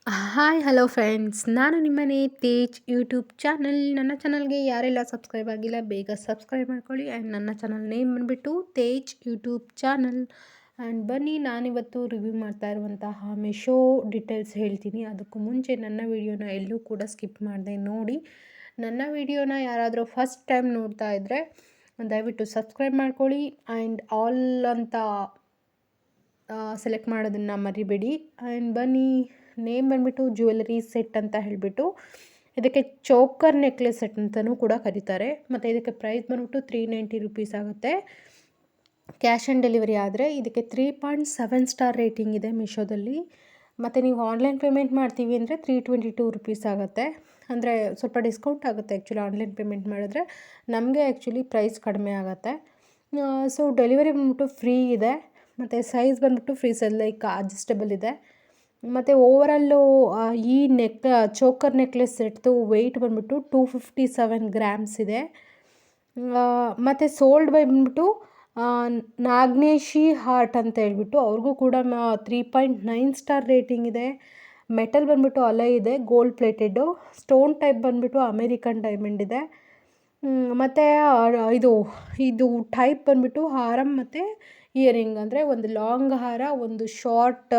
Hi hello friends, ನಾನು ನಿಮ್ಮನೆ Tej YouTube channel. ನನ್ನ ಚಾನಲ್ಗೆ ಯಾರೆಲ್ಲ ಸಬ್ಸ್ಕ್ರೈಬ್ ಆಗಿಲ್ಲ ಬೇಗ ಸಬ್ಸ್ಕ್ರೈಬ್ ಮಾಡ್ಕೊಳ್ಳಿ. ಆ್ಯಂಡ್ ನನ್ನ ಚಾನಲ್ ನೇಮ್ ಬಂದುಬಿಟ್ಟು ತೇಜ್ ಯೂಟ್ಯೂಬ್ ಚಾನಲ್. ಆ್ಯಂಡ್ ಬನ್ನಿ, ನಾನಿವತ್ತು ರಿವ್ಯೂ ಮಾಡ್ತಾ ಇರುವಂತಹ ಮಿಶೋ ಡೀಟೇಲ್ಸ್ ಹೇಳ್ತೀನಿ. ಅದಕ್ಕೂ ಮುಂಚೆ ನನ್ನ ವಿಡಿಯೋನ ಎಲ್ಲೂ ಕೂಡ ಸ್ಕಿಪ್ ಮಾಡದೆ ನೋಡಿ. ನನ್ನ ವಿಡಿಯೋನ ಯಾರಾದರೂ ಫಸ್ಟ್ ಟೈಮ್ ನೋಡ್ತಾ ಇದ್ದರೆ ದಯವಿಟ್ಟು ಸಬ್ಸ್ಕ್ರೈಬ್ ಮಾಡ್ಕೊಳ್ಳಿ. ಆ್ಯಂಡ್ ಆಲ್ ಅಂತ ಸೆಲೆಕ್ಟ್ ಮಾಡೋದನ್ನು ಮರಿಬೇಡಿ. ಆ್ಯಂಡ್ ಬನ್ನಿ, ನೇಮ್ ಬಂದುಬಿಟ್ಟು ಜ್ಯುವೆಲರಿ ಸೆಟ್ ಅಂತ ಹೇಳಿಬಿಟ್ಟು, ಇದಕ್ಕೆ ಚೋಕರ್ ನೆಕ್ಲೆಸ್ ಸೆಟ್ ಅಂತಲೂ ಕೂಡ ಕರೀತಾರೆ. ಮತ್ತು ಇದಕ್ಕೆ ಪ್ರೈಸ್ ಬಂದುಬಿಟ್ಟು 390 ರುಪೀಸ್ ಆಗುತ್ತೆ. ಕ್ಯಾಶ್ ಆನ್ ಡೆಲಿವರಿ ಆದರೆ ಇದಕ್ಕೆ 3.7 ಸ್ಟಾರ್ ರೇಟಿಂಗ್ ಇದೆ ಮೀಶೋದಲ್ಲಿ. ಮತ್ತು ನೀವು ಆನ್ಲೈನ್ ಪೇಮೆಂಟ್ ಮಾಡ್ತೀವಿ ಅಂದರೆ 322 ರುಪೀಸ್ ಆಗುತ್ತೆ. ಅಂದರೆ ಸ್ವಲ್ಪ ಡಿಸ್ಕೌಂಟ್ ಆಗುತ್ತೆ ಆ್ಯಕ್ಚುಲಿ ಆನ್ಲೈನ್ ಪೇಮೆಂಟ್ ಮಾಡಿದ್ರೆ. ನಮಗೆ ಆ್ಯಕ್ಚುಲಿ ಪ್ರೈಸ್ ಕಡಿಮೆ ಆಗುತ್ತೆ. ಸೊ ಡೆಲಿವರಿ ಬಂದುಬಿಟ್ಟು ಫ್ರೀ ಇದೆ. ಮತ್ತು ಸೈಜ್ ಬಂದುಬಿಟ್ಟು ಫ್ರೀ ಸೈಜ್ ಲೈಕ್ ಅಡ್ಜಸ್ಟಬಲ್ ಇದೆ. ಮತ್ತು ಓವರಾಲು ಈ ಚೋಕರ್ ನೆಕ್ಲೆಸ್ ಸೆಟ್ದು ವೆಯ್ಟ್ ಬಂದುಬಿಟ್ಟು 257 ಗ್ರಾಮ್ಸ್ ಇದೆ. ಮತ್ತು ಸೋಲ್ಡ್ ಬೈ ಬಂದುಬಿಟ್ಟು ನಾಗ್ನೇಶಿ ಹಾರ್ಟ್ ಅಂತ ಹೇಳ್ಬಿಟ್ಟು, ಅವ್ರಿಗೂ ಕೂಡ 3.9 ಸ್ಟಾರ್ ರೇಟಿಂಗ್ ಇದೆ. ಮೆಟಲ್ ಬಂದುಬಿಟ್ಟು ಅಲೈ ಇದೆ, ಗೋಲ್ಡ್ ಪ್ಲೇಟೆಡ್ಡು. ಸ್ಟೋನ್ ಟೈಪ್ ಬಂದುಬಿಟ್ಟು ಅಮೇರಿಕನ್ ಡೈಮಂಡ್ ಇದೆ. ಮತ್ತು ಇದು ಟೈಪ್ ಬಂದುಬಿಟ್ಟು ಹಾರಮ್ ಮತ್ತು ಇಯರಿಂಗ್, ಅಂದರೆ ಒಂದು ಲಾಂಗ್ ಹಾರ, ಒಂದು ಶಾರ್ಟ್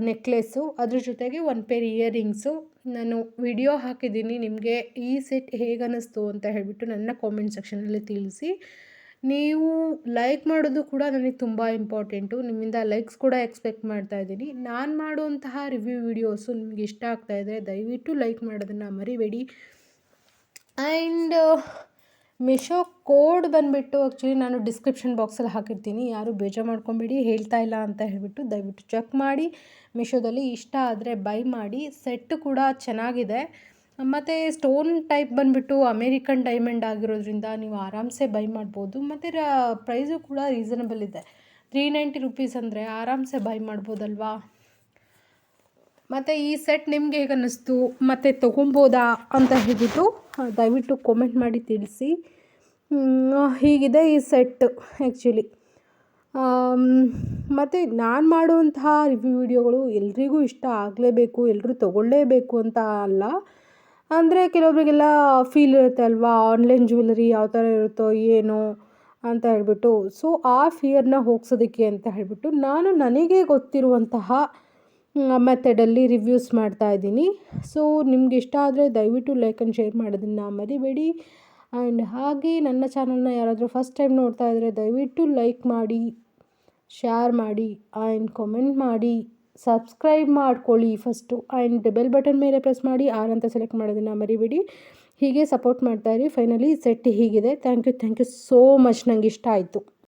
ನೆಕ್ಲೆಸ್ಸು, ಅದ್ರ ಜೊತೆಗೆ ಒಂದು ಪೇರ್ ಇಯರಿಂಗ್ಸು. ನಾನು ವಿಡಿಯೋ ಹಾಕಿದ್ದೀನಿ, ನಿಮಗೆ ಈ ಸೆಟ್ ಹೇಗೆ ಅನ್ನಿಸ್ತು ಅಂತ ಹೇಳಿಬಿಟ್ಟು ನನ್ನ ಕಾಮೆಂಟ್ ಸೆಕ್ಷನಲ್ಲಿ ತಿಳಿಸಿ. ನೀವು ಲೈಕ್ ಮಾಡೋದು ಕೂಡ ನನಗೆ ತುಂಬ ಇಂಪಾರ್ಟೆಂಟು. ನಿಮ್ಮಿಂದ ಲೈಕ್ಸ್ ಕೂಡ ಎಕ್ಸ್ಪೆಕ್ಟ್ ಮಾಡ್ತಾ ಇದ್ದೀನಿ. ನಾನು ಮಾಡುವಂತಹ ರಿವ್ಯೂ ವಿಡಿಯೋಸು ನಿಮಗೆ ಇಷ್ಟ ಆಗ್ತಾಯಿದ್ರೆ ದಯವಿಟ್ಟು ಲೈಕ್ ಮಾಡೋದನ್ನು ಮರಿಬೇಡಿ. ಆ್ಯಂಡ್ ಮಿಶೋ ಕೋಡ್ ಬಂದುಬಿಟ್ಟು ಆ್ಯಕ್ಚುಲಿ ನಾನು ಡಿಸ್ಕ್ರಿಪ್ಷನ್ ಬಾಕ್ಸಲ್ಲಿ ಹಾಕಿರ್ತೀನಿ. ಯಾರು ಬೇಜಾರು ಮಾಡ್ಕೊಬೇಡಿ, ಹೇಳ್ತಾ ಇಲ್ಲ ಅಂತ ಹೇಳಿಬಿಟ್ಟು ದಯವಿಟ್ಟು ಚೆಕ್ ಮಾಡಿ. ಮಿಶೋದಲ್ಲಿ ಇಷ್ಟ ಆದರೆ ಬೈ ಮಾಡಿ. ಸೆಟ್ ಕೂಡ ಚೆನ್ನಾಗಿದೆ. ಮತ್ತು ಸ್ಟೋನ್ ಟೈಪ್ ಬಂದುಬಿಟ್ಟು ಅಮೇರಿಕನ್ ಡೈಮಂಡ್ ಆಗಿರೋದ್ರಿಂದ ನೀವು ಆರಾಮ್ಸೆ ಬೈ ಮಾಡ್ಬೋದು. ಮತ್ತು ಪ್ರೈಸು ಕೂಡ ರೀಸನಬಲ್ ಇದೆ. 390 ರುಪೀಸ್ ಅಂದರೆ ಆರಾಮ್ಸೆ ಬೈ ಮಾಡ್ಬೋದಲ್ವಾ. ಮತ್ತು ಈ ಸೆಟ್ ನಿಮ್ಗೆ ಹೇಗೆ ಅನ್ನಿಸ್ತು ಮತ್ತು ತೊಗೊಬೋದಾ ಅಂತ ಹೇಳಿಬಿಟ್ಟು ದಯವಿಟ್ಟು ಕಾಮೆಂಟ್ ಮಾಡಿ ತಿಳಿಸಿ. ಹೀಗಿದೆ ಈ ಸೆಟ್ ಆ್ಯಕ್ಚುಲಿ. ಮತ್ತು ನಾನು ಮಾಡುವಂತಹ ರಿವ್ಯೂ ವಿಡಿಯೋಗಳು ಎಲ್ರಿಗೂ ಇಷ್ಟ ಆಗಲೇಬೇಕು, ಎಲ್ಲರೂ ತೊಗೊಳ್ಳೇಬೇಕು ಅಂತ ಅಲ್ಲ. ಅಂದರೆ ಕೆಲವೊಬ್ಬರಿಗೆಲ್ಲ ಫೀಲ್ ಇರುತ್ತೆ ಅಲ್ವಾ, ಆನ್ಲೈನ್ ಜ್ಯುವೆಲರಿ ಯಾವ ಥರ ಇರುತ್ತೋ ಏನೋ ಅಂತ ಹೇಳ್ಬಿಟ್ಟು. ಸೊ ಆ ಫಿಯರ್ನ ಹೋಗ್ಸೋದಕ್ಕೆ ಅಂತ ಹೇಳಿಬಿಟ್ಟು ನಾನು ನನಗೆ ಗೊತ್ತಿರುವಂತಹ ಮೆಥಡಲ್ಲಿ ರಿವ್ಯೂಸ್ ಮಾಡ್ತಾ ಇದ್ದೀನಿ. ಸೊ ನಿಮ್ಗೆ ಇಷ್ಟ ಆದರೆ ದಯವಿಟ್ಟು ಲೈಕ್ ಆ್ಯಂಡ್ ಶೇರ್ ಮಾಡೋದನ್ನು ಮರಿಬೇಡಿ. ಆ್ಯಂಡ್ ಹಾಗೆ ನನ್ನ ಚಾನಲ್ನ ಯಾರಾದರೂ ಫಸ್ಟ್ ಟೈಮ್ ನೋಡ್ತಾ ಇದ್ದರೆ ದಯವಿಟ್ಟು ಲೈಕ್ ಮಾಡಿ, ಶೇರ್ ಮಾಡಿ, ಆ್ಯಂಡ್ ಕಾಮೆಂಟ್ ಮಾಡಿ, ಸಬ್ಸ್ಕ್ರೈಬ್ ಮಾಡ್ಕೊಳ್ಳಿ ಫಸ್ಟು. ಆ್ಯಂಡ್ ಬೆಲ್ ಬಟನ್ ಮೇಲೆ ಪ್ರೆಸ್ ಮಾಡಿ ಆಲ್ ಅಂತ ಸೆಲೆಕ್ಟ್ ಮಾಡೋದನ್ನು ಮರಿಬೇಡಿ. ಹೀಗೆ ಸಪೋರ್ಟ್ ಮಾಡ್ತಾಯಿರಿ. ಫೈನಲಿ ಸೆಟ್ ಹೀಗಿದೆ. Thank you so much. ನನಗೆ ಇಷ್ಟ ಆಯಿತು.